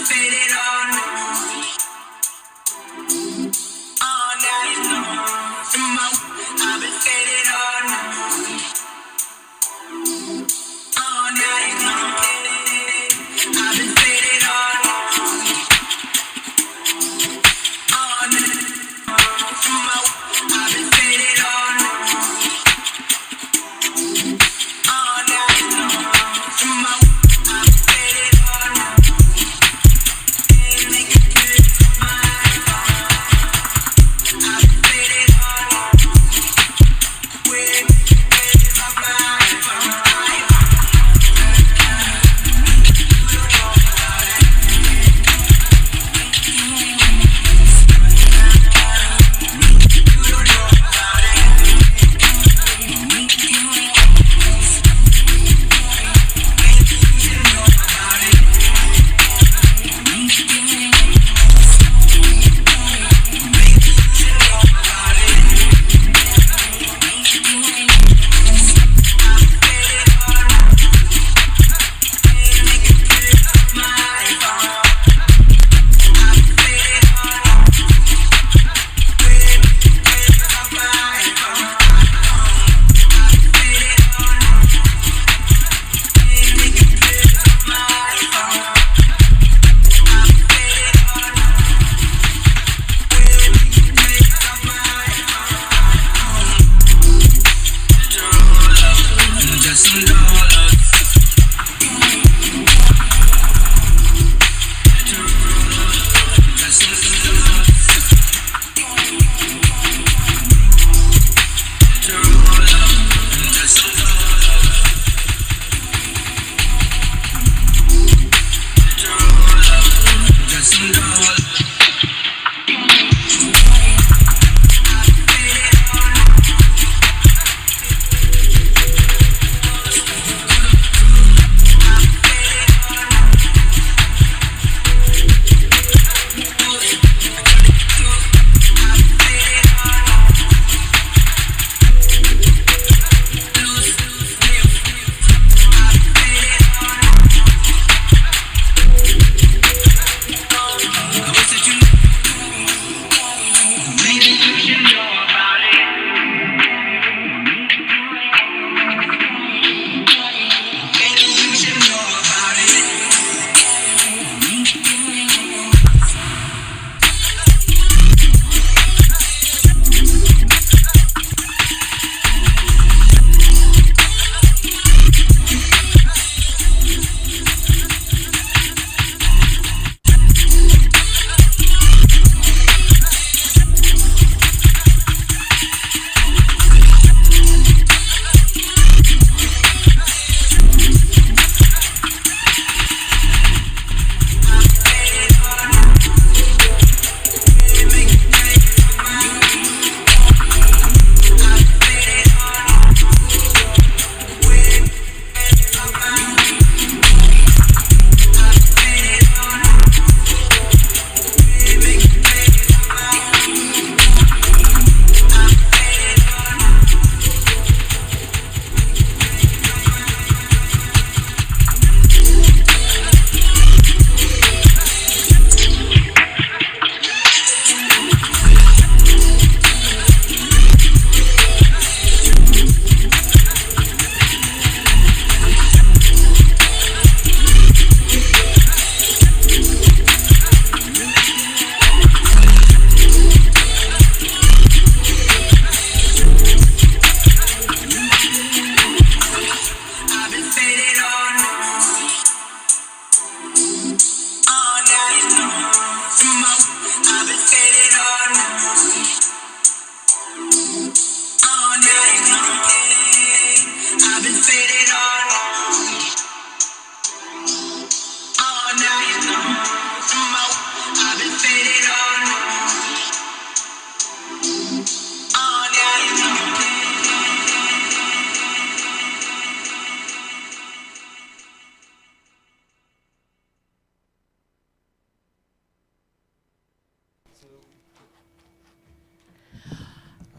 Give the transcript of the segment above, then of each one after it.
faded on all night long. I've been faded on all night long. I've been faded on all night long. I've been faded on all night long. I've been faded on and make it good for my phone. I've been faded on with my phone.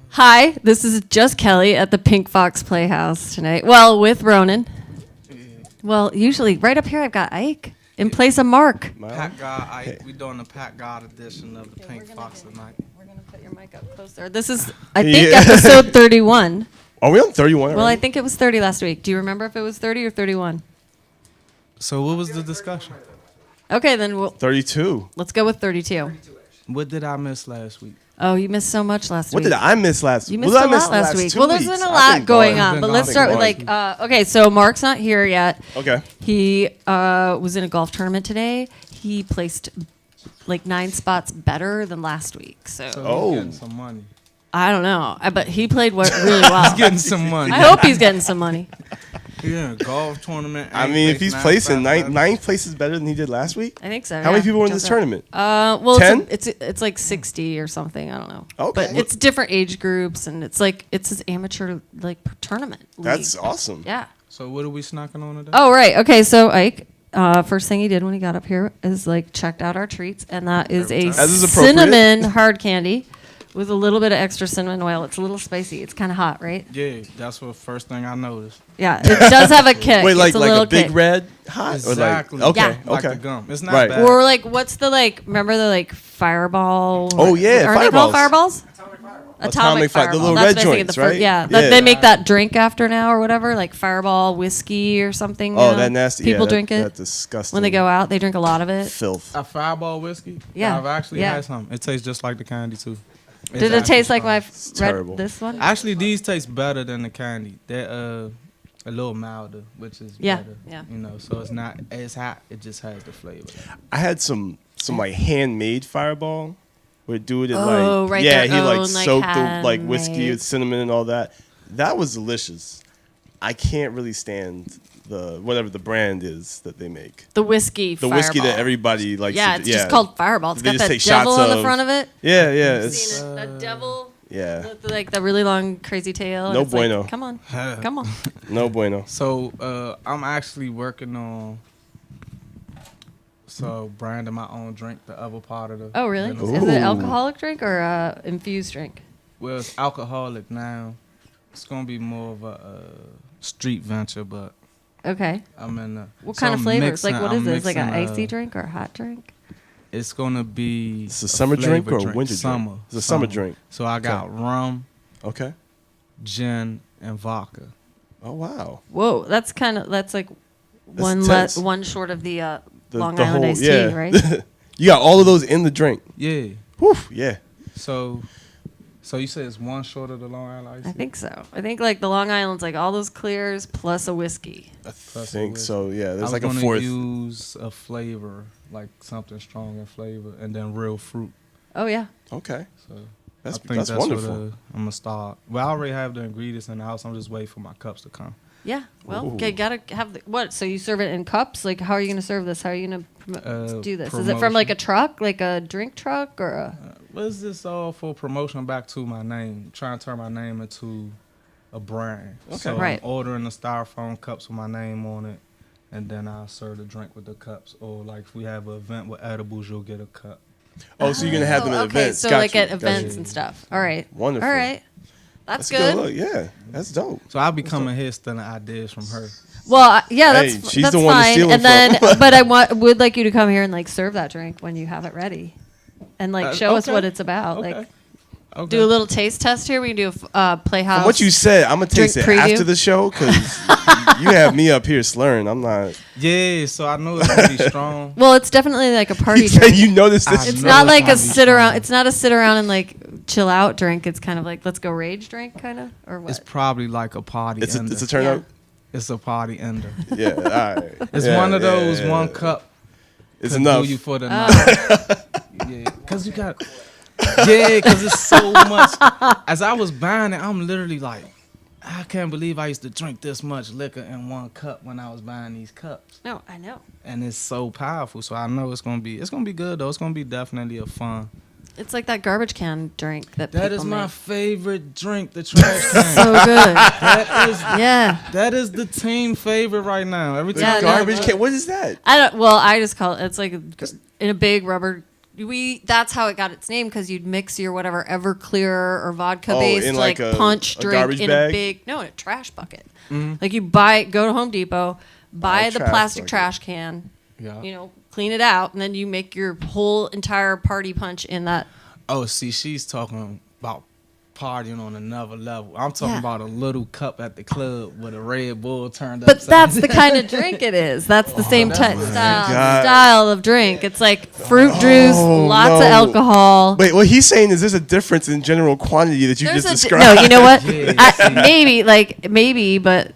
Hi, this is just Kelly at the Pink Fox Playhouse tonight. Well, with Ronan. Well, usually right up here I've got Ike. in place of Mark. Miles? Pack God, we doing the Pack God edition of the Pink Fox tonight. We're gonna put your mic up closer. This is, I think, Yeah. episode 31. Are we on 31 Well, I already? think it was 30 last week. Do you remember if it was 30 or 31? So what was the discussion? Okay, then 32. let's go with 32. What did I miss last week? Oh, you missed so much last What week. did I miss last You week? missed a lot last week. Well, there's been a lot going on, but let's start with okay, so Mark's not here yet. Okay. He was in a golf tournament today. He placed like 9 spots better than last week. So So Oh. he's getting some money. I don't know, but he played really well. Getting some money. I hope he's getting some money. Yeah, golf tournament. I and mean, if placed he's placing spots nine places better than he did last week. I think so. How many yeah. people were in this Just tournament? Well, 10? it's like 60 or something. I don't know. Okay. But it's different age groups, and it's his amateur like tournament. That's league. awesome. Yeah. So what are we snacking on today? Oh right. Okay. So Ike, first thing he did when he got up here is like checked out our treats, and that is a As is appropriate. cinnamon hard candy with a little bit of extra cinnamon oil. It's a little spicy. It's kind of hot, right? Yeah, that's the first thing I noticed. Yeah. It does have a kick. Wait, like it's a little a big kick. red hot? Exactly. Or like, okay, Yeah. Like okay. the gum. It's not Right. bad. Or like, what's the remember the Fireball? Oh, yeah, Aren't they called Fireballs. Fireballs? Atomic Fire- the Fireball. little That's red what I think of joints, the first- right? Yeah, Yeah. they make that drink after now or whatever, like Fireball whiskey or something. you Oh, know? that nasty. People yeah, drink it That's disgusting. when they go out. They drink a lot of it. Filth. A Fireball whiskey? Yeah. I've actually Yeah. had some. It tastes just like the candy, too. It's Did it actually taste like strong. my terrible. this one? Actually, these taste better than the candy. They're a little milder, which is Yeah, better. yeah. You know, so it's not as hot. It just has the flavor. I had some like handmade Fireball. Where dude had Oh, like right, yeah, their he like own, like, soaked the like whiskey handmade. with cinnamon and all that. That was delicious. I can't really stand the whatever the brand is that they make. The whiskey. The whiskey that Fireball. everybody likes. Yeah, to, it's just called Fireball. It's They got just that take shots devil on the of- front of it. Yeah, yeah. Seen It's it? That devil. yeah. With the really long crazy tail. and No it's like, bueno. come on, come on. No bueno. So I'm actually working on branding my own drink, the other part of the. Oh, really? business. Is it Ooh. alcoholic drink or infused drink? Well, it's alcoholic now. It's gonna be more of a street venture, but Okay. I'm in. What kind of flavors? Like, what is I'm this? Like an mixing, icy drink or a hot drink? It's gonna be. It's a summer drink flavor or a winter Summer. drink? It's a summer drink. So I got rum, Okay. gin, and vodka. Oh wow. Whoa, that's like one intense. one short of the The, Long the Island whole iced yeah. tea, right? You got all of those in the drink. Yeah. Whew, yeah. So you say it's one short of the Long Island Iced I Tea? think so. I think like the Long Island's like all those clears plus a whiskey. I Plus think a so. Yeah. I There's was like a gonna fourth. use a flavor, like something strong in flavor, and then real fruit. Oh yeah. Okay. So That's I think that's wonderful. what I'm gonna start. Well, I already have the ingredients in the house. I'm just waiting for my cups to come. Yeah. Well, Ooh. okay, gotta have what? So you serve it in cups? Like, how are you gonna serve this? How are you gonna do this? Is it from like a truck, like a drink truck, or a? What is this all for promotion back to my name? Trying to turn my name into a brand. Okay. So Right. I'm ordering the styrofoam cups with my name on it, and then I'll serve the drink with the cups. Or like if we have an event with edibles, you'll get a cup. Oh, so you're gonna have them at okay, events? so Got like you, at got events you. and stuff. All right. Wonderful. All right. That's That's a good good. look. Yeah, that's dope. So I'll be coming here stealing ideas from her. Well, yeah, Hey, that's she's that's the one to fine. steal And it then, from. but would like you to come here and like serve that drink when you have it ready, and like show us okay. what it's about. Okay. Like Okay. do a little taste test here. We can do a Playhouse. From what you said, I'm gonna Drink taste it preview. after the show because you have me up here slurring. I'm not. Yeah, so I know it's gonna be strong. Well, it's definitely like a party You said drink. you noticed this. I It's know not it's like gonna a be sit around. strong. It's not a sit around and like chill out drink. It's kind of like let's go rage drink, kind of, or what? It's probably like a party It's a ender. turn Yeah. up. It's a party ender. Yeah, all right. It's Yeah, one of yeah, those yeah. one cup. It's could enough. Do you for the night. Yeah, cause you got. Yeah, cause it's so much. As I was buying it, I'm literally like, I can't believe I used to drink this much liquor in one cup when I was buying these cups, No, I know. and it's so powerful. So I know it's gonna be good though. It's gonna be definitely a fun. It's like that garbage can drink that That people is my make. favorite drink, the trash can. So good. that Yeah. is the team favorite right now. Every The time Yeah, no, garbage can. What is that? I don't. Well, I just call it. It's like in a big rubber. That's how it got its name because you'd mix your whatever Everclear or vodka based in like a- punch a drink garbage in bag? a big in a trash bucket. Mm-hmm. Like you go to Home Depot, buy the trash plastic bucket. trash can, Yeah. you know, clean it out, and then you make your whole entire party punch in that. Oh, see, she's talking about partying on another level. I'm talking Yeah. about a little cup at the club with a Red Bull turned up. But that's the kind of drink it is. That's the same that's my style of drink. It's like fruit juice, Oh, lots of no. alcohol. Wait, what he's saying is there's a difference in general quantity that you There's just a described. no. You know what? Yeah, see. Maybe, but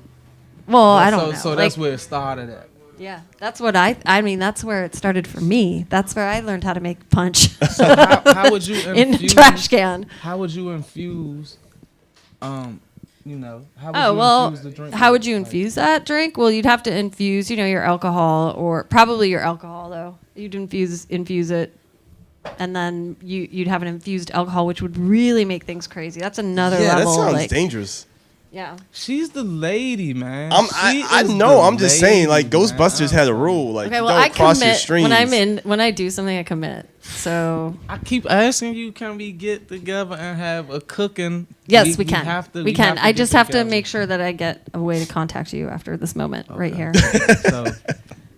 well, I don't know. So Like, that's where it started at. yeah, that's what I mean. That's where it started for me. That's where I learned how to make punch So how would you in the infuse? trash can. How would you infuse? You know, how would Oh you well, infuse the drink? how would you Like, infuse that drink? Well, you'd have to infuse, you know, your alcohol, or probably your alcohol though. You'd infuse it, and then you'd have an infused alcohol, which would really make things crazy. That's another Yeah, that level. sounds like, dangerous. yeah. She's the lady, man. I She is know. the I'm just saying, like lady, Ghostbusters man. had a rule, like Okay, you well, don't I cross your commit streams. when I do something. I commit. So I keep asking you, can we get together and have a cooking? yes, we can. Have to, we can. I get just have to together. make sure that I get a way to contact you after this moment right here. So,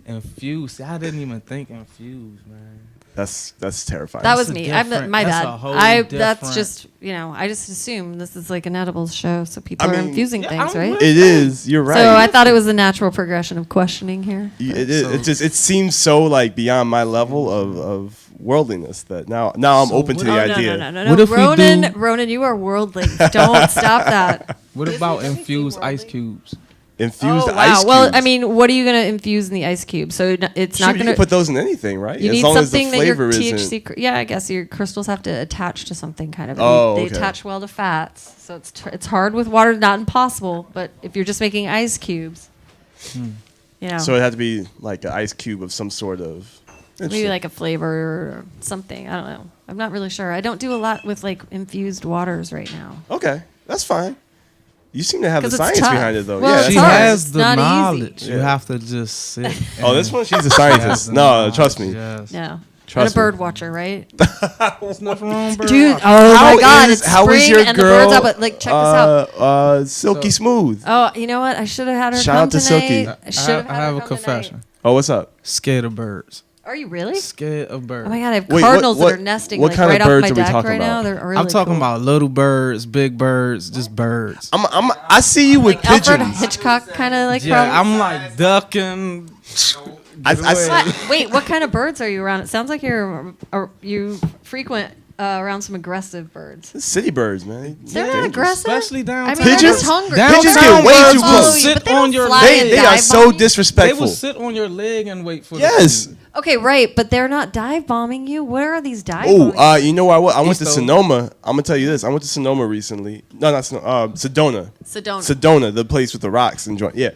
infuse. See, I didn't even think infuse, man. That's terrifying. That was a me. I'm different- my that's bad. a whole That's different- just, you know, I just assume this is like an edibles show, so people I are mean, infusing yeah, things, I'm right? with- It is. You're right. So I thought it was a natural progression of questioning here. It is. So- It just it seems so like beyond my level of worldliness that now I'm So open to what- the Oh, no, idea. no. What if we Ronan, do- Ronan, you are worldly. Don't stop that. What about doesn't seem infused ice worldly. cubes? Infused Oh, wow. ice cubes. Well, I mean, what are you going to infuse in the ice cube? So it's Sure, not you going can to. put those in anything, right? You as need long as the something that your flavor THC. isn't. Yeah, I guess your crystals have to attach to something kind of. Oh, They okay. attach well to fats, so it's hard with water. Not impossible, but if you're just making ice cubes, you know, So it had to be like an ice cube of some sort of. maybe like a flavor or something. I don't know. I'm not really sure. I don't do a lot with like infused waters right now. Okay, that's fine. You seem to have the 'Cause it's science tough. behind it, though. Well, yeah, it's that's She hard. nice. has It's the not easy. knowledge. You Yeah. have to just sit. Oh, this one, she's a scientist. No, trust me. Yes. Yeah. Trust and a me. bird watcher, right? There's nothing wrong, bro. Dude, oh How my God, is- it's how is spring your and the birds girl, out. But like, check this out. Silky So- smooth. Oh, you know what? I should have had her Shout come out to tonight. Silky. I should have I had have her a come confession. tonight. Oh, what's up? Scared of birds. Are you really? Scared of birds. Oh my God, I have Wait, cardinals what- that are nesting what like kind of right off birds my are we deck talking right now. about? They're really I'm talking cool. about little birds, big birds, just birds. I see you with like Alfred pigeons. Hitchcock kind of like. Yeah, problems. I'm like ducking. I What? Wait, what kind of birds are you around? It sounds like you frequent around some aggressive birds. City birds, man. They're not Dangerous. aggressive. Especially I downtown. mean, they're Pigeons? just hungry. Pigeons Downtown get way birds too will close. sit But they on don't your fly leg. and They are dive so bomb you. They disrespectful. will sit on your leg and wait for Yes. the food. Okay, right, but they're not dive bombing you. Where are these dive Oh, bombing? you know where I went to East Sonoma. I'm gonna tell you this. I went to Sonoma recently. No, not Sonoma. Sedona. Sedona. Sedona, the place with the rocks and joint. Yeah,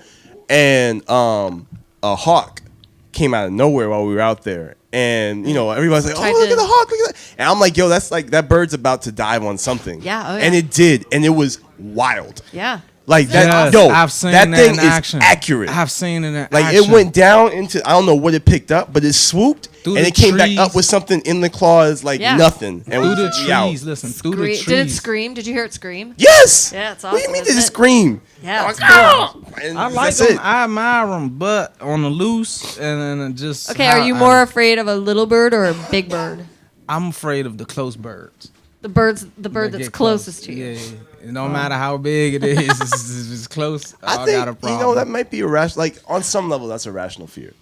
and a hawk came out of nowhere while we were out there, and you know everybody's like, Tried "Oh, look to- at the hawk! Look at that!" And I'm like, "Yo, that's like that bird's about to dive on something." Yeah, oh, yeah. And it did, and it was wild. Yeah. Like that. Yes, Yo, I've seen that thing in is action. accurate. I've seen it in Like action. it went down into I don't know what it picked up, but it swooped Through and the it came back trees. up with something in the claws like Yeah. nothing. And through the we out. trees. Listen, through the Scre- trees. Did it scream? Did you hear it scream? Yes. Yeah, it's What do awesome, you mean isn't did it it? scream? Yeah, I'm it's like, cool. "Ah!" And I like that's them. it. I admire them, but on the loose and then just. Okay, are you more afraid of a little bird or a big bird? I'm afraid of the close birds. The bird That that's get closest to you. Yeah, it don't matter how big it is. If it's close, I got a think problem. that might be irrational. Like on some level, that's a rational fear.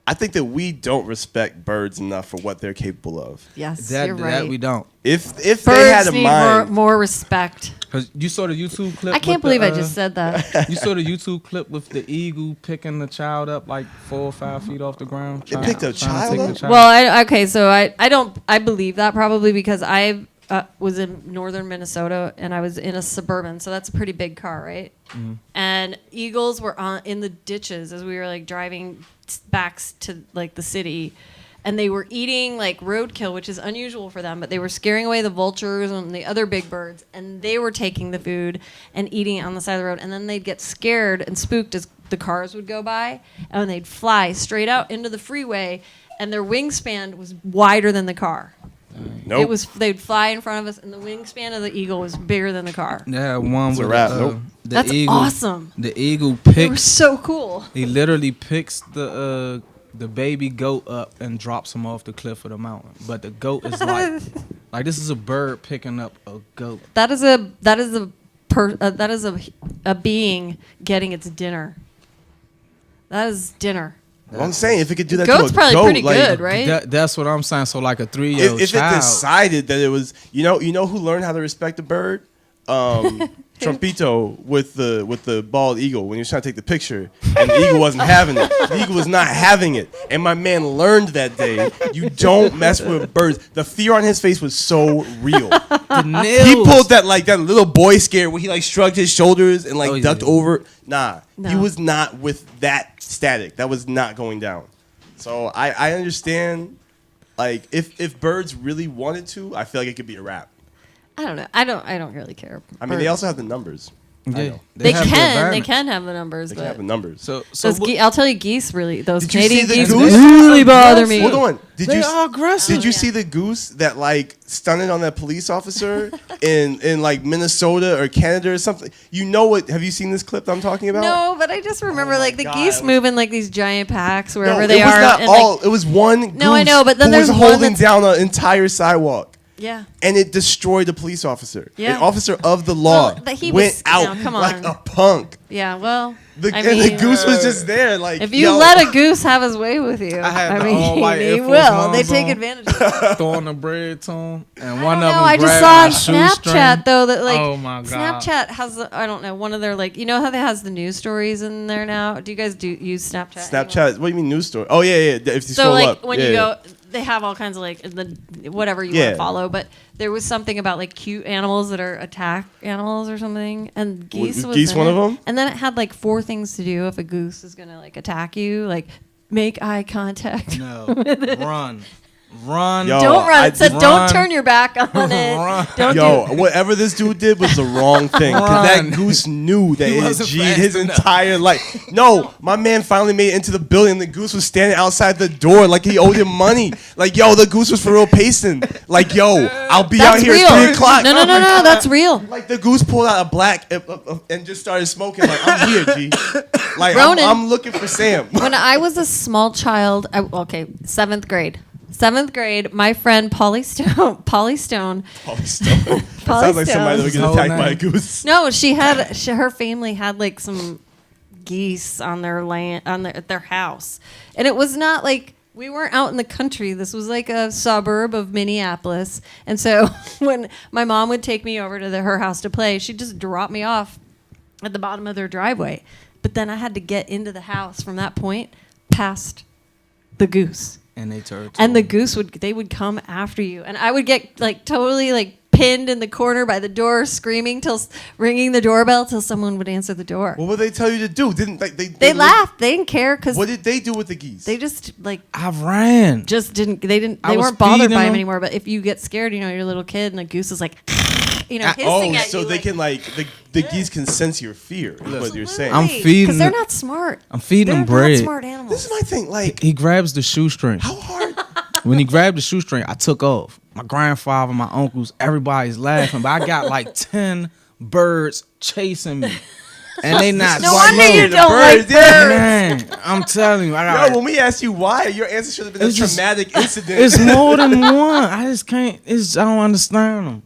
I think that we don't respect birds enough for what they're capable of. Yes, that you're right. we don't. If Birds they had a need mind, more respect. 'Cause you saw the YouTube clip. I can't with believe the, I just said that. You saw the YouTube clip with the eagle picking the child up like 4 or 5 feet off the ground. It picked a trying to child take up? the child. Well, okay, so I believe that probably because I was in northern Minnesota and I was in a Suburban, so that's a pretty big car, right? And eagles were in the ditches as we were like driving back to like the city, and they were eating like roadkill, which is unusual for them, but they were scaring away the vultures and the other big birds, and they were taking the food and eating it on the side of the road, and then they'd get scared and spooked as the cars would go by, and they'd fly straight out into the freeway, and their wingspan was wider than the car. nope. They'd fly in front of us, and the wingspan of the eagle was bigger than the car. yeah, one It's a with wrap. the, Nope. That's eagle. awesome. The eagle They were picks. so cool. He literally picks the the baby goat up and drops him off the cliff of the mountain. But the goat is like this is a bird picking up a goat. That is a being getting its dinner. That is dinner. Well, I'm saying if it could do that Goat's to a probably goat, pretty like, good, right? That's what I'm saying. So like a 3-year-old If it child. decided that it was, you know who learned how to respect a bird? Trumpito with the bald eagle when he was trying to take the picture, and the eagle wasn't having it. The eagle was not having it, and my man learned that day. You don't mess with birds. The fear on his face was so real. The He nails. pulled that like that little boy scare where he like shrugged his shoulders and like Oh, yeah. ducked over. Nah, No. he was not with that static. That was not going down. So I understand. Like if birds really wanted to, I feel like it could be a rap. I don't know. I don't really care. I mean, they also have the numbers. I Yeah, know. They have the can advantage. have the numbers, They but can have the numbers. So those I'll tell you, geese really. Those Did you see Canadian the geese goose? really bother me. Hold on. Did They you are aggressive. Did you yeah. see the goose that like stunted on that police officer in like Minnesota or Canada or something? You know what? Have you seen this clip that I'm talking about? No, but I just remember Oh my like the God, geese it was- move in like these giant packs No, wherever they it was are. not and, all. like, It was one goose No, I know, but then who was there's one holding that's- down an entire sidewalk. yeah. And it destroyed the police officer. Yeah. An officer of the law Well, that he went was- out no, come like on. a punk. Yeah, well, I And the mean, goose was just there, like if you yo. let a goose have his way with you, I had the mean, all-white he Air Force will. They Ones take on. advantage of it. throwing the bread to him, and I one don't of know. them I just grabbed saw my on shoestring. Snapchat though that like Oh my God. Snapchat has I don't know one of their like you know how they has the news stories in there now. Do you guys use Snapchat? anymore? Snapchat. What do you mean news story? Oh yeah. If you So scroll like up, when yeah, you yeah. go, they have all kinds of like the whatever you Yeah. want to follow. But there was something about like cute animals that are attack animals or something, and geese was geese in one it. of 'em? And then it had like 4 things to do if a goose is gonna like attack you, like make eye contact. No, run. Yo, Don't run. I It said did- don't Run. turn your back on it. Run. Don't Yo, do. whatever this dude did was the wrong thing. Cause Run. that goose knew that He it wasn't G'd fast his enough. entire life. No, my man finally made it into the building. The goose was standing outside the door like he owed him money. Like, yo, the goose was for real pacing. Like, yo, I'll be out That's here real. at 3 o'clock. No, that's real. Like the goose pulled out a black and just started smoking. Like, I'm here, G. Like Ronan. I'm looking for Sam. When I was a small child, seventh grade. Seventh grade, my friend Polly Stone. Polly Stone. Polly Sounds like somebody that would get Stone's attacked whole by a name. goose. No, her family had like some geese on their land at their house, and it was not like we weren't out in the country. This was like a suburb of Minneapolis, and so when my mom would take me over to her house to play, she'd just drop me off at the bottom of their driveway. But then I had to get into the house from that point past the goose. And they turned. And the goose would come after you, and I would get like totally like pinned in the corner by the door, screaming ringing the doorbell till someone would answer the door. What would they tell you to do? Didn't like They laughed. They didn't care because What did they do with the geese? they just like I ran. just didn't. They didn't. I They was weren't bothered feeding by him them. anymore. But if you get scared, you're a little kid, and the goose is like, hissing Oh, at so you. they can like the geese can sense your fear. Is what you're saying. I'm feeding because they're them- not smart. I'm feeding They're them bread. not smart animals. This is my thing. Like, He grabs the shoestring. how hard? When he grabbed the shoestring, I took off. My grandfather, my uncles, everybody's laughing, but I got like 10 birds chasing me. And they not No slow. wonder you The don't like birds, yeah. birds. Man, I'm telling you, I Yo, got, when we asked you why, your answer should have been a It's just- traumatic incident. it's more than one. I just can't. I don't understand them.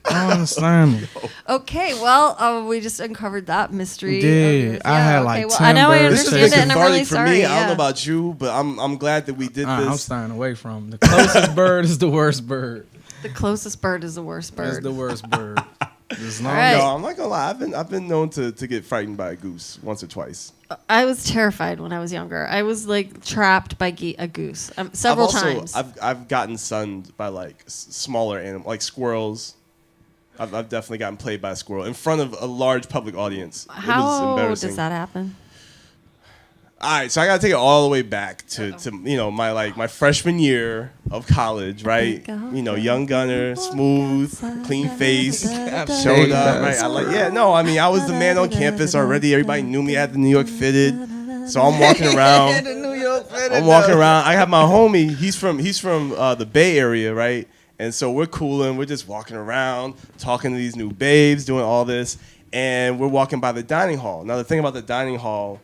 I don't understand them. Okay, well, we just uncovered that mystery. Yeah, I had, like, well, 10 I know I birds this is understand a it, and I'm really cathartic for sorry. me. I don't yeah. know about you, but I'm glad that we did I'm this. staying away from them. The closest bird is the worst bird. The closest bird is the worst That's bird. the worst bird. As long All right. No, I'm not gonna lie. I've been known to get frightened by a goose once or twice. I was terrified when I was younger. I was like trapped by a goose several times. I've gotten sunned by like smaller animals, like squirrels. I've definitely gotten played by a squirrel in front of a large public audience. It was How embarrassing. does that happen? All right, so I gotta take it all the way back to my freshman year of college, right? Young gunner, smooth, clean face, showed up, right? I was the man on campus already. Everybody knew me at the New York Fitted, so I'm walking around. I have my homie. He's from the Bay Area, right? And so we're cooling. We're just walking around, talking to these new babes, doing all this, and we're walking by the dining hall. Now the thing about the dining hall.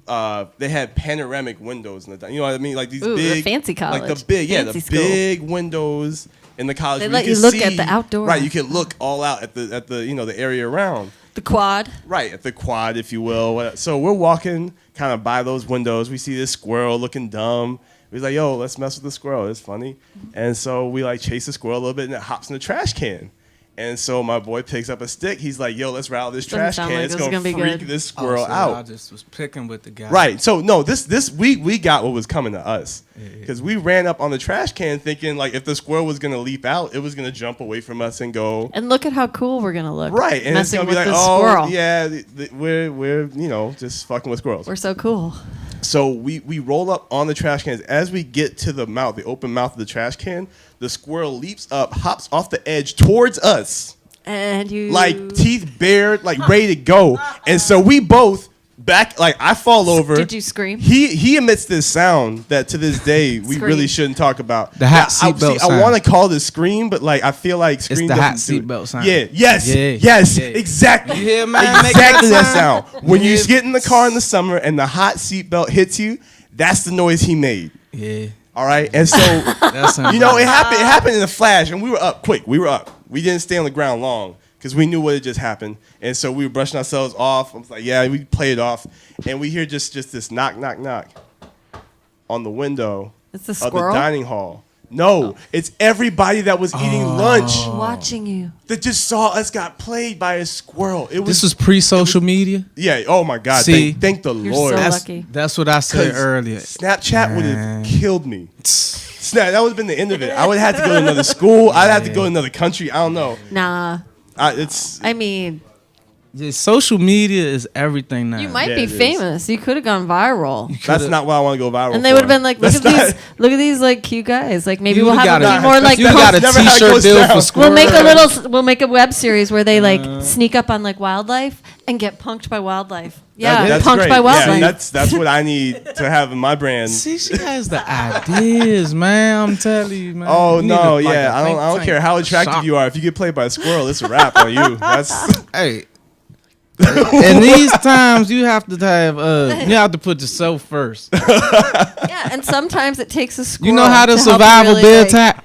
they had panoramic windows in the, you know what I mean, like these Ooh, the big fancy like the college. big, Fancy the school. big windows in the college. They where let you could look at the outdoor. Right, you can look all out at the you know the area around. The quad. Right, at the quad, if you will. So we're walking kind of by those windows. We see this squirrel looking dumb. We're like, yo, let's mess with the squirrel. It's funny. And so we like chase the squirrel a little bit, and it hops in the trash can. And so my boy picks up a stick. He's like, yo, let's rattle this Doesn't trash sound can. like It's this is gonna gonna be freak good. this squirrel I out. just was picking with the guy. Right. So no, this we got what was coming to us because we ran up on the trash can thinking like if the squirrel was gonna leap out, it was gonna jump away from us and go And look at how cool we're gonna look. right. And it's messing gonna with be like, the oh squirrel. yeah, we're you know just fucking with squirrels. We're so cool. So we roll up on the trash cans. As we get to the mouth, the open mouth of the trash can, the squirrel leaps up, hops off the edge towards us. And you Like teeth bared, like ready to go. And so we both back, like I fall over. Did you scream? He emits this sound that to this day we Scream. really shouldn't talk about. The hot I seatbelt I sound. want to call this scream, but like I feel like scream. the hot doesn't do it. seatbelt sound. Yeah. Yes. Yeah. Yes. Yeah. Exactly. You hear, man? Make Exactly that that sound. sound. When you Yeah. get in the car in the summer and the hot seatbelt hits you, that's the noise he made. Yeah. All right. And so That's you know, it happened in a flash, and we were up quick. We were up. We didn't stay on the ground long because we knew what had just happened. And so we were brushing ourselves off. I was like, yeah, we played it off. And we hear just this knock, knock, knock on the window It's the of the squirrel dining hall. No, it's everybody that was eating lunch watching you. that just saw us got played by a squirrel. It was, This was pre-social media. yeah, oh my God. See? Thank the You're Lord. so That's- lucky. That's what I said 'cause earlier. Snapchat would Man. have killed me. That would have been the end of it. I would have had to go to another school. I'd have to go to another country. I don't know. Nah. It's I mean, Yeah, social media is everything now. you might Yeah, be it is. famous. You could have gone viral. that's not what I want to go viral. And they would have for. been like, look That's at these like cute guys. Like maybe You we'll would've have got a few more like you got a never how it t-shirt goes deal down. for Squirrel. we'll make a web series where they like sneak up on like wildlife and get punked by wildlife. Yeah, That's punked great. by wildlife. Yeah, that's what I need to have in my brand. See, she has the ideas, man. I'm telling you, man. Oh You need no, like, yeah, a think I don't tank, care how a attractive shop. you are. If you get played by a squirrel, it's a wrap on you. That's Hey. In these times, you have to put yourself first. Yeah, and sometimes it takes a squirrel. You know how to help survive you a really, bear like- attack?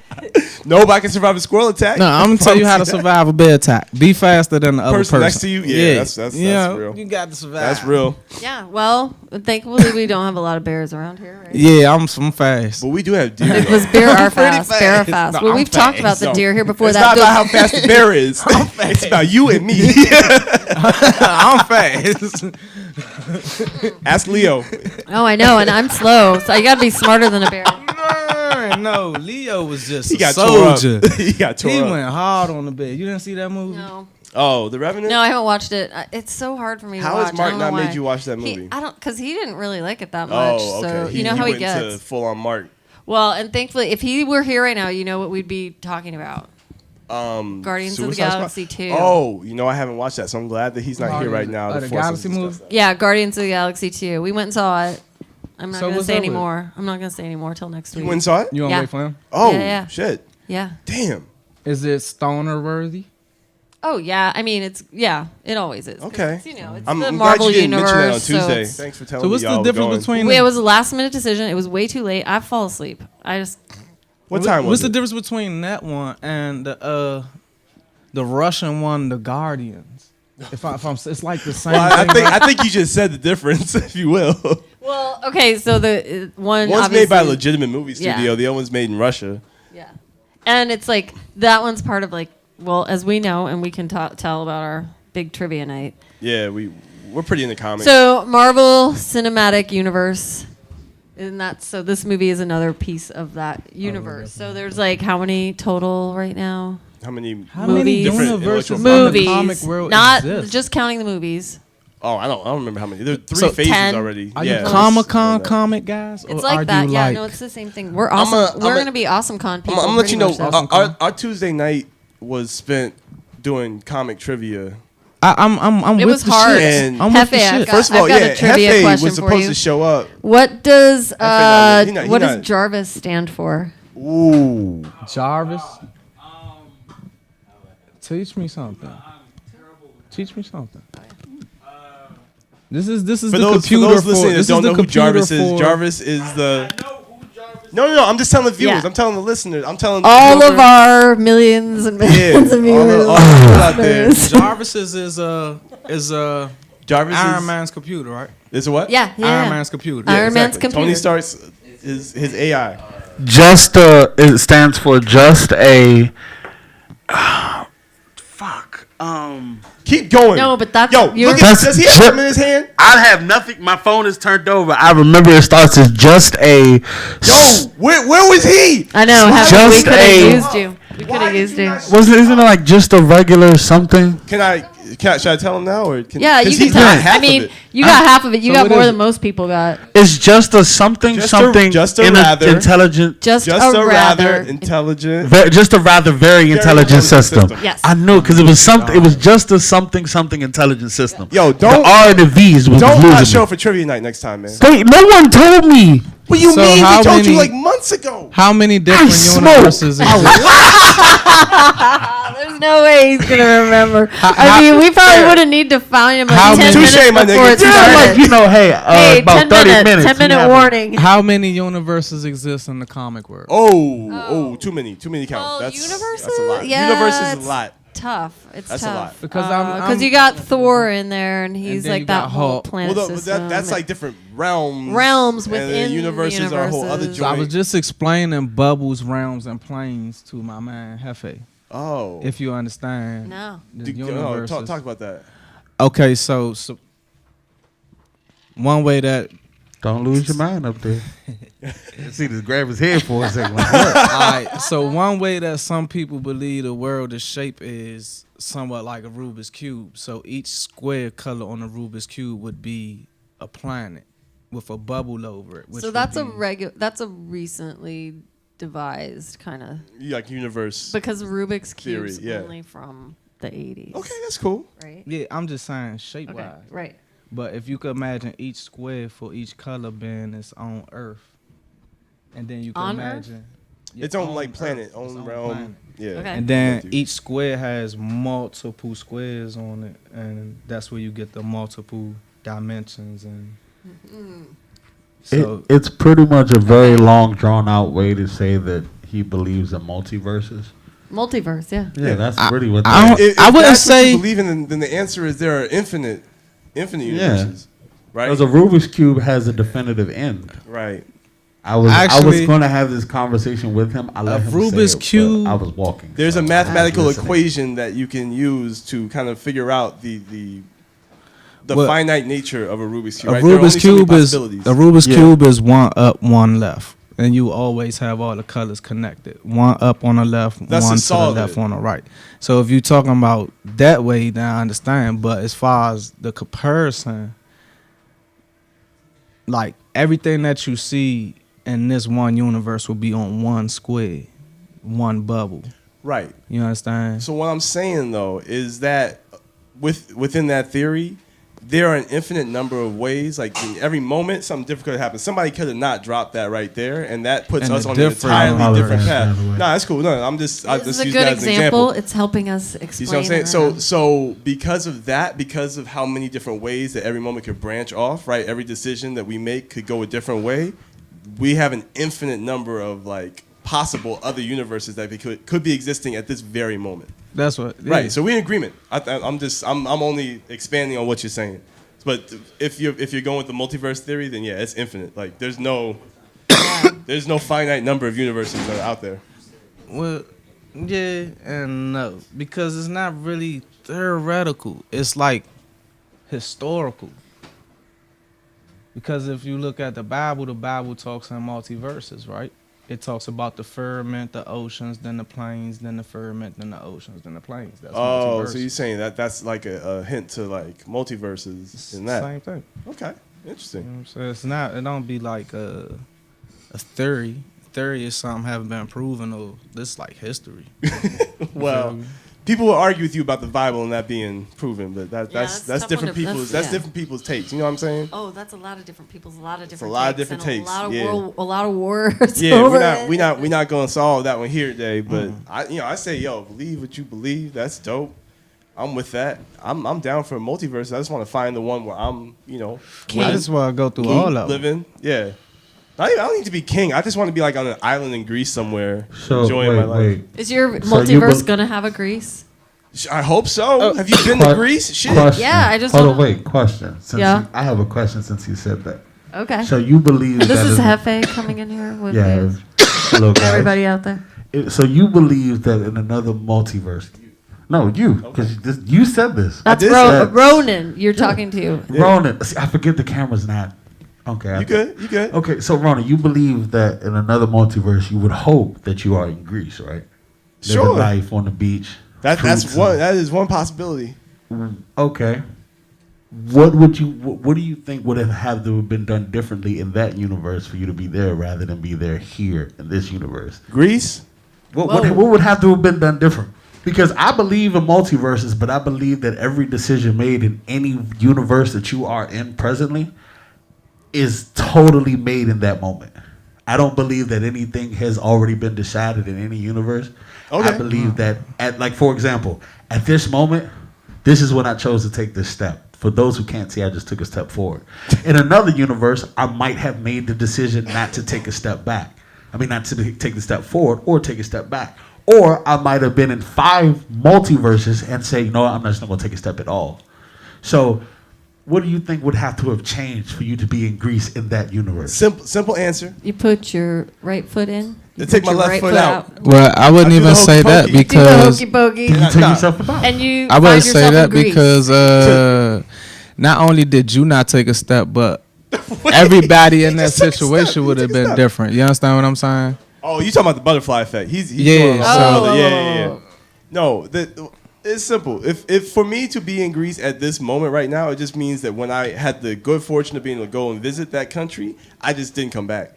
nobody can survive a squirrel attack. No, I'm gonna tell you how to survive a bear attack. Be faster than the other Person person next to you? Yeah, that's you know, real. You got to survive. That's real. Yeah, well, thankfully we don't have a lot of bears around here, right? Yeah, I'm fast. But we do have deer. It was bear are fast, bear are fast. No, well, I'm we've talked about fast. the No, deer here before. It's That not goes- about how fast the bear is. It's about you and me. I'm fast. Ask Leo. Oh, I know, and I'm slow, so you got to be smarter than a bear. No, Leo was just He a got tore soldier. up. He got tore He up. went hard on the bed. You didn't see that movie? No, Oh, The Revenant. no, I haven't watched it. It's so hard for me to How watch. has I Mark don't know not why. made you watch that movie? I don't, because he didn't really like it that much. Oh, okay. So you know how he went into gets. full on Mark. Well, and thankfully, if he were here right now, you know what we'd be talking about. Guardians of the Suicide Galaxy Squad? 2. Oh, you know I haven't watched that, so I'm glad that he's not here Guardians right now. of to the force us Galaxy to discuss movie? that. Yeah, Guardians of the Galaxy 2. We went and saw it. I'm not So going to what's say up any with it? more. I'm not going to say any more till next week. You went and saw it? You want to Yeah. wait for him? Oh, Yeah. shit. Yeah. Damn. Is it stoner worthy? Oh, yeah. I mean, it always is. 'Cause Okay. It's, you know, it's I'm the glad Marvel you didn't mention that on universe. So Tuesday. it's- Thanks for telling So me what's y'all the were difference going. between? Wait, it was a last minute decision. It was way too late. I fall asleep. I just What time What's was the it? difference between that one and the Russian one, the Guardians? If I'm, it's like the same. Well, thing, right? I think you just said the difference, if you will. well, okay. So the one One's made by a obviously- legitimate movie studio. Yeah. The other one's made in Russia. Yeah, and it's like that one's part of like well, as we know, and we can tell about our big trivia night. Yeah, we're pretty into comics. So Marvel Cinematic Universe, and that's so this movie is another piece of that universe. So there's like how many total right now? How many many different universes intellectual in the Movies, comic world not exist? just counting the movies. Oh, I don't remember how many. There are 3 So phases 10. already. Are yeah, you Comic it's- Con comic guys? It's or like are that. You Yeah, like, no, it's the same thing. We're awesome. I'm We're a- gonna be awesome con people. I'm gonna let you know. pretty much. Awesome Con. Our Tuesday night was spent doing comic trivia. I'm It with was the hard. shit. And- I'm with the Hefe, I've shit. got- First of all, got a yeah, trivia Hefe question was for supposed you. to show up. What does he not- what he does not- Jarvis stand for? Ooh, Jarvis. Teach me something. Teach me something. This is For the those computer listening that this don't is the know who computer Jarvis is, for- Jarvis is the. No. I'm just telling the viewers. Yeah. I'm telling the listeners. I'm telling All whoever- of our millions and millions of all viewers. the people out there. Jarvis is Jarvis Iron Man's computer, right? is a what? Yeah, yeah. Iron yeah. Man's computer. Iron Man's Exactly. computer. Tony Stark's is his AI. Just it stands for just a fuck. Keep going. No, but that's Yo. you're- Look at Just- does he have something in his hand? I have nothing. My phone is turned over. I remember it starts as just a. Yo, where was he? I know. We Just could have a- used you. We could have used you. Isn't it like just a regular something? Should I tell him now or can? Yeah, you 'cause can he's tell. got half I mean, of it. you got half of it. You So got what more is than it? most people got. It's just a something Just something. a rather- intelligent. Just Just a rather. intelligent. Just a rather very intelligent system. Yes. I knew because it was something. It was just a something intelligent system. Yo, The R and the V's was don't not losing show me. up for trivia night next time, man. Wait, no one told me. What you So mean? how We told you many- like months ago. How many different smoke. universes exist? There's no way he's gonna remember. how- I mean, we probably fair. wouldn't need to find him How like 10 many- minutes Touche, my before nigga. it Yeah, Yeah, started. like you know, hey, Hey, about 10 30 minutes. minutes. 10 minute we have it. warning. How many universes exist in the comic world? Too many count. Well, That's universes? That's a lot. Yeah, Universes is it's a lot. Tough. It's That's a tough. lot. Because I'm- you got Thor in there, and he's then you like got that whole Hulk. planet Well, system. that's like different realms. Realms and then within the universes are a whole other universes. joint. I was just explaining bubbles, realms, and planes to my man Hefe. Oh. If you understand. No. The Oh, universes. talk about that. Okay, so one way that Don't lose your mind up there. See, just grab his head for a second. Like, all right, so one way that some people believe the world is shaped is somewhat like a Rubik's cube. So each square color on the Rubik's cube would be a planet with a bubble over it. Which So would that's be- That's a recently devised kind of Like universe. because Rubik's Theory, cube's yeah. only from the 80s. Okay, that's cool. Right. Yeah, I'm just saying shape Okay. wise. Right. But if you could imagine each square for each color being its own Earth, and then you can On Earth? imagine Its own like planet, Earth, own its realm. planet. Yeah. Okay. And then With you. each square has multiple squares on it, and that's where you get the multiple dimensions. And so, it's pretty much a very long, drawn out way to say that he believes in multiverses. Multiverse, yeah. Yeah, that's I- really what. I that don't- is. If I wouldn't that's what you say- believe in, then the answer is there are infinite universes. Right. Because a Rubik's cube has a definitive end. Right. I was Actually, going to have this conversation with him. I let a him Rubik's say it, but cube- I was walking. There's so a I was mathematical listening. equation that you can use to kind of figure out the Well, finite nature of a Rubik's cube. a right? There are Rubik's only so many cube is possibilities. a Rubik's Yeah. cube is one up, one left, and you always have all the colors connected. One up on the left, That's one a to the solid. left on the right. So if you're talking about that way, then I understand. But as far as the comparison, like everything that you see in this one universe will be on one square, one bubble. Right. You understand? So what I'm saying though is that within that theory, there are an infinite number of ways. Like in every moment, something different could happen. Somebody could have not dropped that right there, and that puts And us a on an different entirely different universe. path. By the way. Nah, that's cool. No, I'm just I This just is a use good that as an example. It's helping us explain. You see what I'm saying? it So, around. so because of that, because of how many different ways that every moment could branch off, right? Every decision that we make could go a different way. We have an infinite number of like possible other universes that could be existing at this very moment. That's what. Yeah. Right. So we're in agreement. I'm only expanding on what you're saying. But if you're going with the multiverse theory, then yeah, it's infinite. Like there's no finite number of universes that are out there. Well, yeah and no, because it's not really theoretical. It's like historical. Because if you look at the Bible talks in multiverses, right? It talks about the firmament, the oceans, then the plains, then the firmament, then the oceans, then the plains. That's Oh, multiverse. so you're saying that's like a hint to like multiverses in that? Same thing. Okay, You interesting. know what I'm saying? It's not. It don't be like a theory. Theory is something haven't been proven, or this is like history. Well, people will argue with you about the Bible and that being proven, but that's that's that's tough different one to- people's that's- that's yeah. different people's takes. You know what I'm saying? Oh, that's a lot of different people's, a lot of different. lot of takes different and takes, A lot of yeah. a lot of wars. Yeah, over we're not gonna solve that one here today. But I say, yo, believe what you believe. That's dope. I'm with that. I'm down for a multiverse. I just want to find the one where I'm, King. I just want to go through all of them. living. Yeah. I don't need to be king. I just want to be like on an island in Greece somewhere, So enjoying my life. Is your So you multiverse bel- gonna have a Greece? I hope so. Have you been to Greece? Shit. Question. Yeah, I just hold wanna- on. Wait, question. Since Yeah. I have a question since you said that. Okay. So you believe This that is in- Hefe coming in here with Yeah. you. Hello, guys. Everybody out there. So you believe that in another multiverse? No, you, because you said this. That's did say that. Ronan. You're talking to you. Ronan, see, I forget the camera's not. Okay. You good? You good? Okay, so Ronan, you believe that in another multiverse, you would hope that you are in Greece, right? Sure. Living life on the beach. That's fruits one. and- That is one possibility. Okay. What do you think would have to have been done differently in that universe for you to be there rather than be there here in this universe? Greece. What would have to have been done different? Because I believe in multiverses, but I believe that every decision made in any universe that you are in presently is totally made in that moment. I don't believe that anything has already been decided in any universe. Okay. I believe that for example, at this moment, this is when I chose to take this step. For those who can't see, I just took a step forward. In another universe, I might have made the decision not to take a step back. I mean, not to take a step forward or take a step back. Or I might have been in 5 multiverses and say, you know what, I'm just not going to take a step at all. So what do you think would have to have changed for you to be in Greece in that universe? Simple answer. You put your right foot in. You Take put my your left right foot out. Well, I wouldn't I do even the say hokey that pokey. Do the because hokey pokey. You take Nah. yourself about. And you I find wouldn't say yourself that in Greece. because not only did you not take a step, but everybody in that just took a step. situation He would have took a been step. different. You understand what I'm saying? Oh, you talking about the butterfly effect? He's Yeah, going on so- some other- Oh. yeah. No, it's simple. If for me to be in Greece at this moment right now, it just means that when I had the good fortune of being able to go and visit that country, I just didn't come back.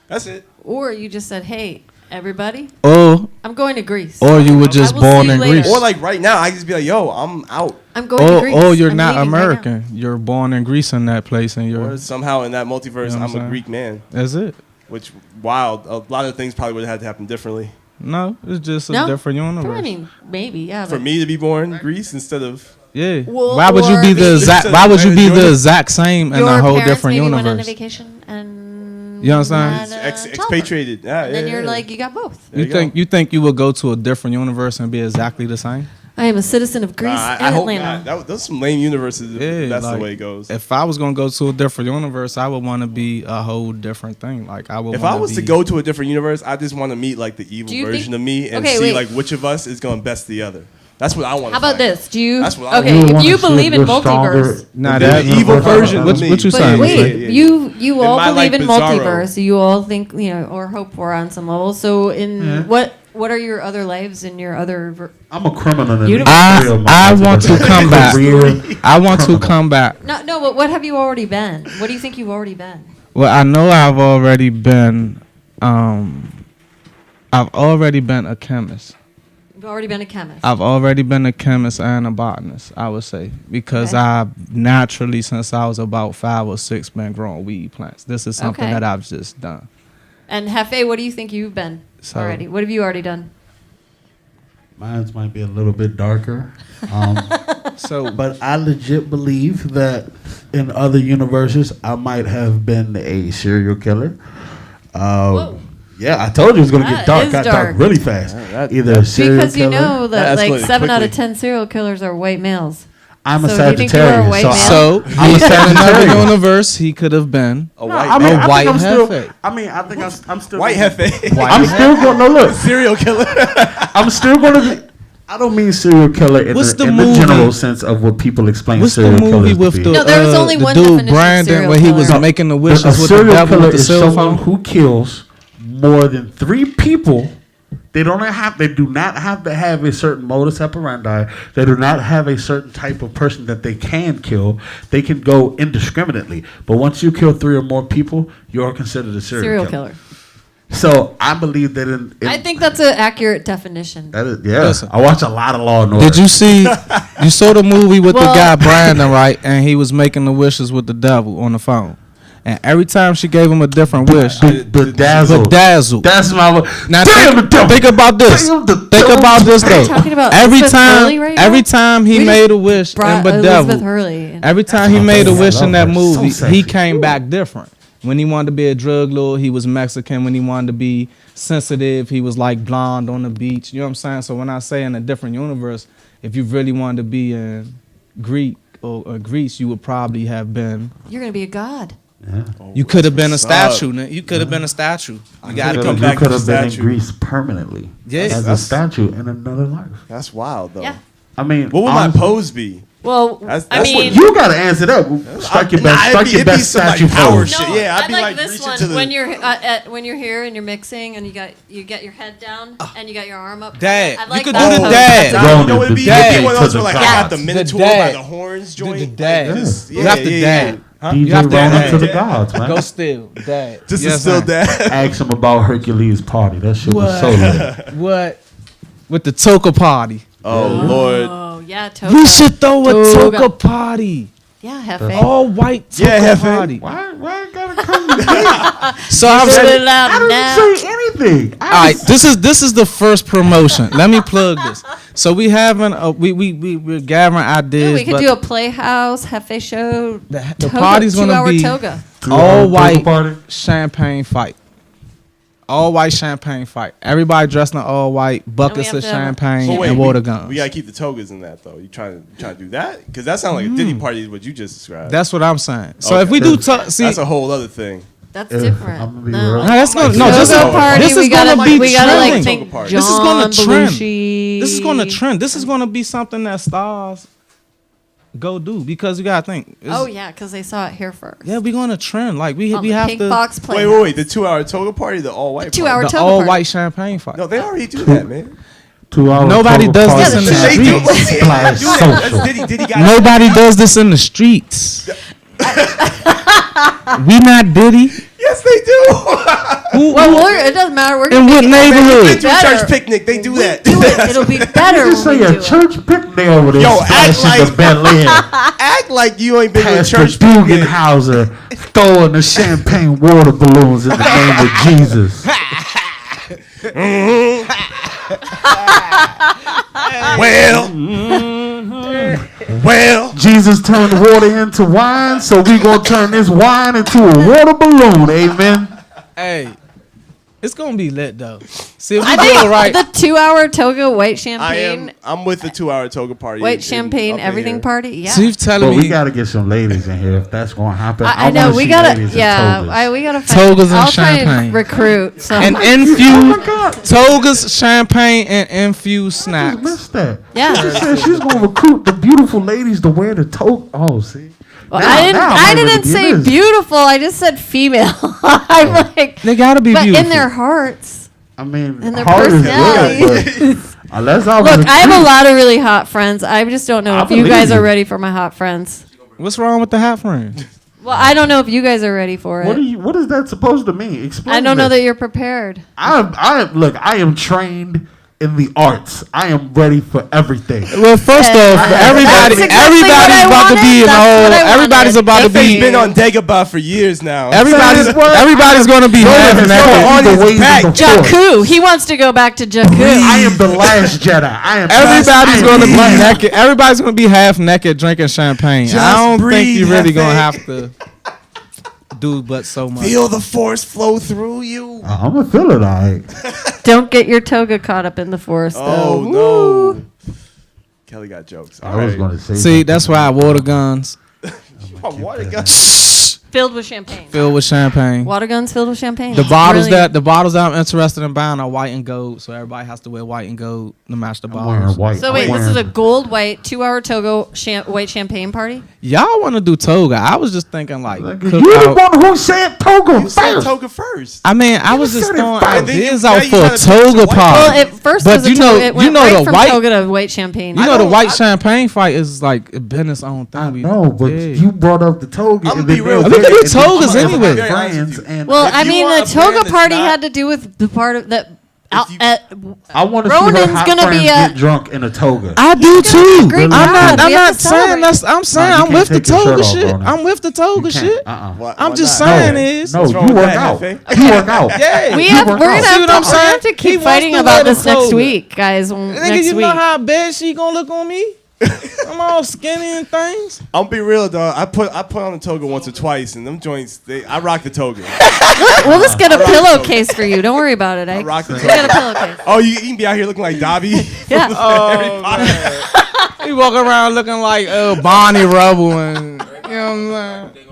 That's it. Or you just said, "Hey, everybody, Or I'm going to Greece." you were just I will born see you in later. Greece. Or like right now, I just be like, yo, I'm out. I'm going to Greece. Or you're I'm not leaving right now. American. You're born in Greece in that place, and Or you're somehow in that multiverse, You know what I'm I'm a saying? Greek man. that's it. Which wild. A lot of things probably would have had to happen differently No, it's just a No. different universe. I mean, maybe, yeah. for but- me to be born in Greece instead of. Yeah. Well, why would you or be the maybe- exact? Why would you be Jordan- the exact same in Your a whole parents different maybe went on a universe? vacation and You understand? had a child. Expatriated. Yeah, And then yeah, you're yeah. like, you got both. There You you think go. you would go to a different universe and be exactly the same? I am a citizen of Greece Nah, and I hope Atlanta. not. Those some lame universes. If Yeah, that's like, the way it goes. If I was gonna go to a different universe, I would want to be a whole different thing. Like I would. If I wanna was to be- go to a different universe, I just want to meet like the evil Do you version think- of me and Okay, see wait. like which of us is going to best the other. That's what I want. How about this? Do you? That's what I Okay, want. if wanna you see believe in you're stronger multiverse. Nah, The that evil version What, of me. what you But saying? wait, yeah, yeah. you In all my, believe like, in bizarro. multiverse. You all think or hope for on some level. So in what are your other lives in your other? I'm a criminal in You the don't- history of my I life. want to come back. Career. I want to come back. No, but what have you already been? What do you think you've already been? Well, I know I've already been. I've already been a chemist. You've already been a chemist. I've already been a chemist and a botanist, I would say, because Okay. I naturally, since I was about 5 or 6, been growing weed plants. This is something Okay. that I've just done. And Hefe, what do you think you've been So- already? What have you already done? Mine's might be a little bit darker. So, But I legit believe that in other universes, I might have been a serial killer. Whoa. Yeah, I told you it was going to That get dark. is Got dark. dark really fast. that- Either a serial Because you killer. know that That like escalated 7 out of quickly. 10 serial killers are white males. I'm a So do you think you were a Sagittarius. white So, male? so I'm a in another Sagittarius. universe, he could have been. A No, white, I mean, a I white think I'm still. Hefe. I mean, I think I'm still. white hefe. I'm still going. No, look. serial killer. I'm still going to be. I don't mean serial killer in, What's the, the in movie? the general sense of what people explain What's the serial movie killers with to the, be. No, there was only the one dude definition of Brandon serial where he was killer. making the A wishes with the serial devil killer with the is cell someone phone? who kills more than 3 people. They don't have. They do not have to have a certain modus operandi. They do not have a certain type of person that they can kill. They can go indiscriminately. But once you kill 3 or more people, you are considered a serial killer. So I believe that in I think that's an accurate definition. that is, yeah. Listen. I watch a lot of Law and Order. Did you see? You saw the movie with Well- the guy Brandon, right? And he was making the wishes with the devil on the phone. and every time she gave him a different wish. Bedazzled. Bedazzled. That's my. Now Damn the devil. think about this. Damn the Think devil. about this though. talking about Every Elizabeth Hurley time, right now? every time he We just made a wish in Brought Elizabeth Bedeviled, Hurley. every time he made a wish in that I love her. movie, So he sexy. came back different. When he wanted to be a drug lord, he was Mexican. When he wanted to be sensitive, he was like blonde on the beach. You know what I'm saying? So when I say in a different universe, if you really wanted to be in Greek or Greece, you would probably have been. You're gonna be a god. You could have been a what's up. statue. Nigga. You could have been a statue. You got to could've come come back. back You could to have been in statue. Greece permanently. Yeah. As a That's- statue in another life. That's wild though. Yeah. I mean, What would my honestly, pose be? Well, That's I what mean, You gotta answer that. Strike your best. Strike your best some, like, statue power pose. shit. no, Yeah, I'd I be like like this reaching one to the. when you're here and you're mixing and you get your head down and you got your arm up. Dad. I You like could that do the pose. dad. Nah, you know what it'd be? Dad. It'd be one of those To where the like I got the gods. Minotaur The by dad. the horns Do joint. the dad. Just- You have to yeah, dad. yeah. DJ You have to rolling dad. to the gods, man. Go still, dad. Just Yes, to still man. dad. Ask him about Hercules' party. That shit was so lit. What? With the toga party. Oh Lord. Oh yeah, toga. We should throw a Toga. toga party. Yeah, Hefe. All white toga Yeah, Hefe. party. Why I gotta come to me? So I'm Put it saying, loud I now. didn't say anything. all right, this is the first promotion. Let me plug this. So we having we're gathering ideas. Yeah, we could but do a playhouse Hefe show. the Toga, party's gonna 2-hour be toga. all Toga white party. champagne fight. All white champagne fight. Everybody dressed in all white, buckets have of to have a- champagne But wait, and water guns. we gotta keep the togas in that though. You trying to do that? Because that sounds like a Diddy party. Is what you just described. That's what I'm saying. So Okay. if we do see, That's a whole other thing. That's Yeah, different. I'm gonna be No. real. no, that's gonna no. Toga This, Toga party. this is we gotta gonna be we gotta like trending. think Toga party. John This is gonna trend. Belushi. This is gonna trend. This is gonna be something that stars go do because you gotta think. it's- Oh yeah, because they saw it here first. yeah, we gonna trend. Like we On the have Pink to Box Wait, Playhouse. wait. The 2-hour toga party, the all white. 2-hour the toga all party. white champagne fight. No, they already do that, man. 2 hours. Nobody toga does party. this in the They do. streets. Splash Do that. That's social. Diddy got Nobody does this in the streets. We not Diddy. Yes, they do. Well, it doesn't matter. We're In gonna what make it neighborhood? They do a better. church picnic. They do that. Do it. It'll be better. Just when say we a do it. church picnic over there. Yo, act splashing like- the Bel Air. Act like you ain't been to a Pastor church picnic. Dugenhauser throwing the champagne water balloons in the name of Jesus. Well, Jesus turned water into wine, so we gonna turn this wine into a water balloon. Amen. Hey, it's gonna be lit though. See if we I do think it right. the 2-hour toga white champagne, I'm with the 2-hour toga party. white in- champagne, up in everything here. party. Yeah. So you're telling But we me gotta get some ladies in here if that's gonna happen. I know wanna we see gotta. ladies in Yeah, togas. we gotta. Find, Togas and I'll try champagne. and recruit. So and infused togas, champagne, and infused I snacks. just missed that. yeah. She said she's gonna recruit the beautiful ladies to wear the toga. Oh, see. Well, Now- I didn't. now I'm I able to didn't do say this. beautiful. I just said female. I'm like, They gotta be but beautiful. in their hearts I mean, and their heart is personalities. good, but unless I was Look, I have a recruit- lot of really hot friends. I just don't know I if you believe guys are you. ready for my hot friends. What's wrong with the hat friend? Well, I don't know if you guys are ready for What it. what is that supposed to mean? Explain. I don't know this. that you're prepared. Look, I am trained in the arts. I am ready for everything. Well, first off, That's exactly everybody's what I about to wanted. be in That's the what I whole. Everybody's wanted. about to That be. thing's been on Dagobah for years now. Everybody's going to be half It's naked. all audience the ways packed. of the force. Jakku. He wants to go back to Jakku. I am the last Jedi. I am. Everybody's going to be last. naked. Everybody's going to be half naked drinking champagne. Just I don't think breathe, you really Hefe. going to have to do but so much. Feel the force flow through you. I'm gonna feel it, all right. Don't get your toga caught up in the forest, Oh though. no. Kelly got jokes. I was gonna say. See, that's why water guns Water gun. Filled with champagne. filled with champagne. Water guns filled with champagne. The bottles Brilliant. that I'm interested in buying are white and gold, so everybody has to wear white and gold to match the I'm wearing bottles. white. So wait, I'm this is a wearing- gold white 2-hour toga white champagne party. Y'all want to do toga? I was just thinking like You cook the out. one who said toga You said first. toga first. I mean, I You was just said it throwing first. And then ideas you- now out you for a gotta switch to toga white. party. Well, at first But it was you a know- toga. It you went know right the from white- toga to white champagne. You know, the white champagne fight is like been its own thing. I We- know, but yeah. you brought up the toga. I'ma and be then real. they- We can do and then togas I'm anyway. friends and Well, If I you mean, want the a brand toga that's party not- had to do with the part of that. I want to see her Ronan's hot gonna be friends a- get drunk in a toga. I do too. great Really? I'm crowd. not. We I'm have not to saying celebrate. that's. I'm saying you I'm can't with the take your shirt toga off, shit. Ronan. I'm with the toga You shit. can't. Why I'm just not? saying No, is. no, What's wrong you with work that, out. Hefe? You work out. Yeah. We You have. work We're out. gonna See have what to. I'm We're gonna have saying? to He keep wants fighting to about wear the this next toga. week, guys. Nigga, Next you week. know how bad she gonna look on me? I'm all skinny and things. I'm be real, dog. I put on the toga once or twice, and them joints. I rock the toga. We'll just get a pillowcase for you. Don't worry about it. I rock the We get a toga. pillowcase. Oh, you can be out here looking like Dobby. Yeah. Oh man, he walk around looking like Bonnie Rubble, and you know what I'm saying.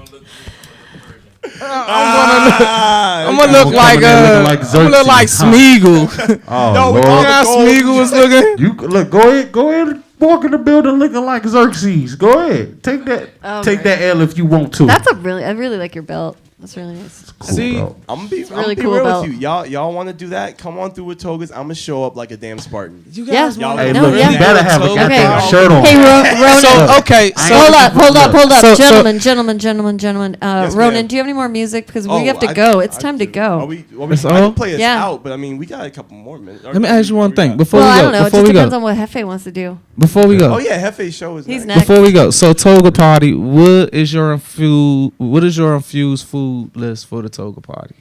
I'm gonna look like Coming in looking like I'm gonna look like Xerxes, huh? Smeagol. Oh No, we Lord. all- How gold. Smeagol was looking. You look. Go ahead. And walk in the building looking like Xerxes. Go ahead. Take that. Oh, take my that L if you want to. That's a really. I really like your belt. That's really nice. Cool, See? bro. I'm gonna be really be cool real belt. with you. Y'all want to do that? Come on through with togas. I'm gonna show up like a damn Spartan. You Yeah. guys want Hey, No, look, yeah. you better have a Okay. goddamn Okay. shirt on. Hey, Ronan. So okay, I so ain't- Hold up, So- gentlemen. Yes, Ronan, ma'am. do you have any more music? Because we Oh, have to I- go. It's I time to do. go. Are we, That's I all? can play us Yeah. out, but I mean, we got a couple more minutes. let me ask you one thing before Well, we I go. don't know. It Before just we depends go. on what Hefe wants to do. Before we go. Oh yeah, Hefe's show is He's next. Before we go, so toga party. What is your infused food list for the toga party?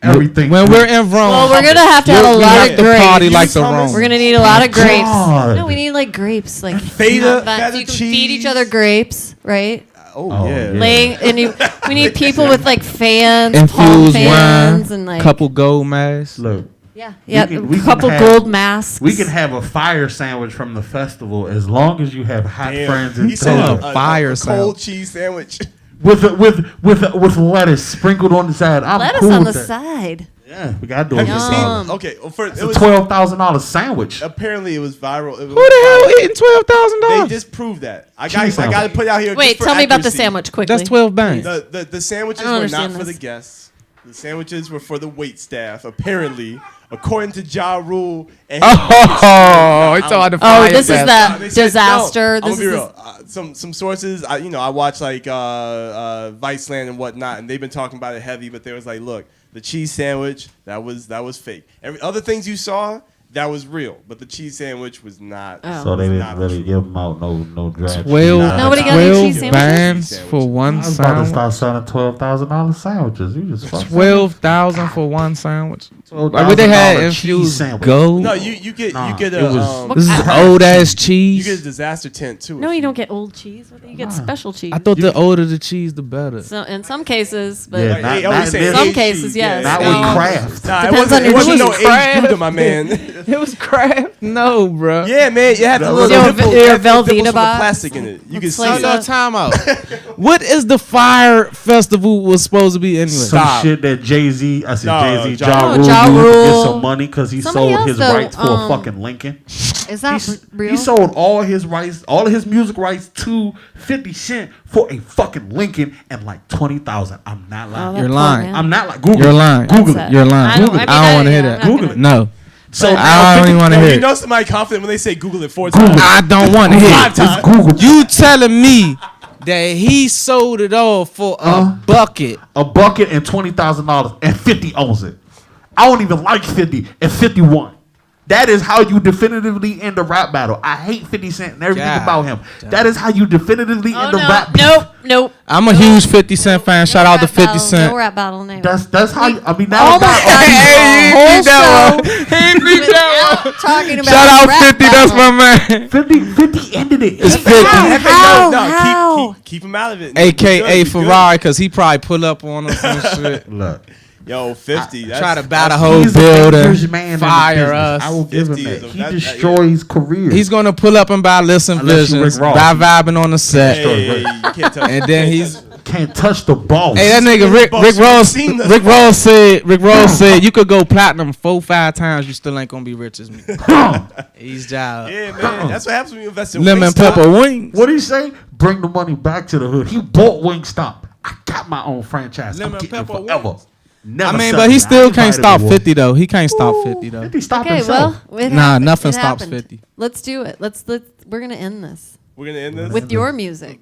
Everything. When we're in Rome, Well, we're gonna have to have a we lot have of to party grapes. like the Hummus. Romans. We're gonna need a lot of grapes. God. No, we need like grapes, like Feta, so feta you can feed each cheese. other grapes, right? Oh, Oh, yeah. yeah. Laying, and we need people with like fans, palm infused fans, wine, and like couple gold masks. Look, yeah, we a can couple have- gold masks. we can have a fire sandwich from the festival as long as you have hot Damn. friends He and said toga. fire a sandwich. cold cheese sandwich. with lettuce sprinkled on the side. I'm Lettuce cool on the with that. side. Yeah, we gotta do it. Yum. Okay, well, first It's it a was $12,000 sandwich. apparently it was viral. It was Who the hell viral. eating $12,000? They just proved that. I Cheese got to sandwich. put it out here. Wait, just for tell me about the accuracy. sandwich quickly. That's 12 bands. The sandwiches I don't were not understand for this. the guests. The sandwiches were for the wait staff. Apparently, according to Ja Rule. And Oh, it's all the Oh, fire this is sandwich. the They said, disaster. No, I'm This gonna be is real. Some sources. I watch like Viceland and whatnot, and they've been talking about it heavy. But they was like, look, the cheese sandwich that was fake. Every other things you saw that was real, but the cheese sandwich was not. Oh. So they was didn't not really true. give them out no draft. 12, Nobody got any cheese 12 sandwiches? bands for one I was about to sandwich. start selling $12,000 sandwiches. You just fucked 12,000 for one sandwich. $12,000 Like what they had cheese infused sandwich. gold. No, you get Nah, you get it a was- This is I- old ass you cheese. get a disaster tent too. no, if you don't get old cheese. You get special cheese. I thought the older the cheese, the better. So in some cases, but Yeah, Like, not- they always not say this- some aged cases, cheese, yes. Not yeah. with No. Kraft. Nah, Depends on it your wasn't no cheese. aged Gouda, my man. It was crap. No, bro. Yeah, man, you have the That little was- nipples, Your you have the Velveeta nipples from the box. plastic in it. You can Looks see like it. No, that. time out. What is the fire festival was supposed to be anyway? Some Stop. shit that Jay-Z, I said No, Jay-Z, Ja Ja Rule. Rule Ja used to get Rule. some money because he Somebody sold else, his though, rights for a fucking Lincoln. is that real? He sold all his rights, all of his music rights to 50 Cent for a fucking Lincoln and like 20,000. I'm not lying. Oh, that You're poor lying. man. I'm not like Google. You're it. lying. Google That's it. You're lying. I don't- I mean, I don't want to I- hear I'm that. not Google gonna- it. No. So I don't even want to Yo, hear you it. know somebody confident when they say Google it 4 Google times. it. I don't want to hear Five it. times. Google. You telling me that he sold it all for a bucket? A bucket and $20,000 and 50 owns it. I don't even like 50 and 51. That is how you definitively end a rap battle. I hate 50 Cent and everything God about him. That is how you definitively Oh end a no! rap Nope. I'm a huge 50 Cent fan. Shout out to Rap 50 battle, Cent. No rap battle name. That's how you, I mean now Almost it's got not- Hey, a whole he that show one. He beat that without talking about Shout out rap 50. That's battle. my man. 50 ended it. It's He- 50. How? No, How? keep him out of it. AKA Be good. Ferrari, because he probably pull up on us and shit. Look, Yo, 50. That's, Try to bat a that's- whole he's an building, English man in the fire business. us. I will give him 50 is that. a- He that- destroys careers. He's gonna pull up and buy Listen Unless you Visions, Rick Ross. buy vibing on the set, Hey, you can't tell. and then he's. can't touch the ball. Hey, that nigga Rick Boss, Ross. you seen the- Rick Ross said you could go platinum 4-5 times, you still ain't gonna be rich as me. He's job. Yeah, man. That's what happens when you invest in Lemon Wingstop. pepper wings. What did he say? Bring the money back to the hood. He bought Wingstop. I got my own franchise. Lemon I'm getting it pepper forever. wings. Never I mean, sell but he it. still I can't invited stop him. 50 though. He can't stop 50 though. 50 stopped Okay, himself. well, it Nah, happened. nothing It stops happened. 50. Let's do it. Let's. We're gonna end this We're gonna end this. with your music.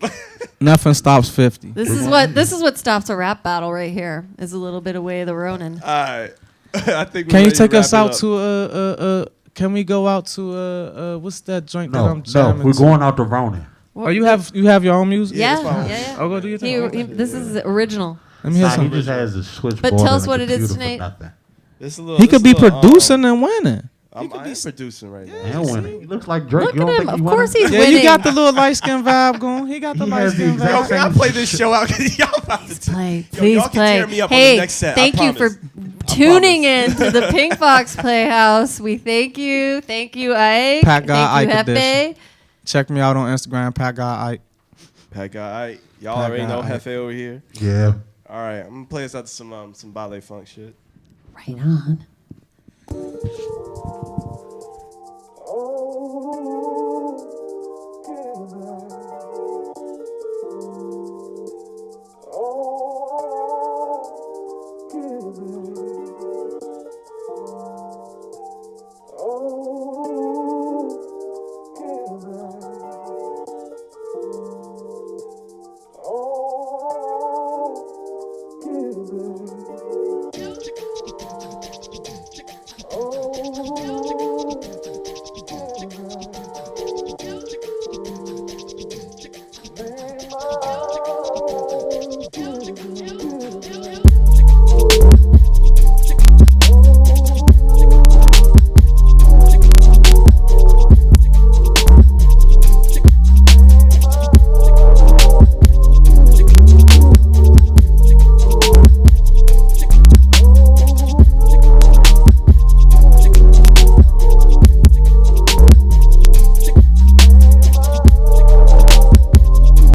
Nothing stops 50. This is what stops a rap battle right here. Is a little bit of Way of the Ronin. All right. I think. Can you take us out to Can we go out to what's that joint that No, I'm no, jamming we're to? going out to Ronin. Oh, you have your own music? Yeah, it's fine. yeah. Oh, go do your thing. This is original. Let me hear Nah, he some. just has a switchboard. But tell us and a what it is computer for tonight. nothing. This a little, He this could a be little, producing and winning. I am producing right now. And winning. He looks like Drake. Look You at don't him. think Of he course winning? he's Yeah, winning. you got the little light skin vibe going. He got the He light has the skin exact Yo, vibe. can I play this show out? Cause y'all about to Play, Yo, please y'all can play. tear me up on Hey, the next set, I thank you for promise. tuning in to the Pink Box Playhouse. We thank you. Thank you, Ike. Pat Guy Thank you, Ike Hefe. edition. Check me out on Instagram, Pat Guy Ike. Pat guy, y'all Pat already guy, know aight. Hefe over here. Yeah. All right, I'm gonna play us out to some ballet funk shit. Right on. Oh,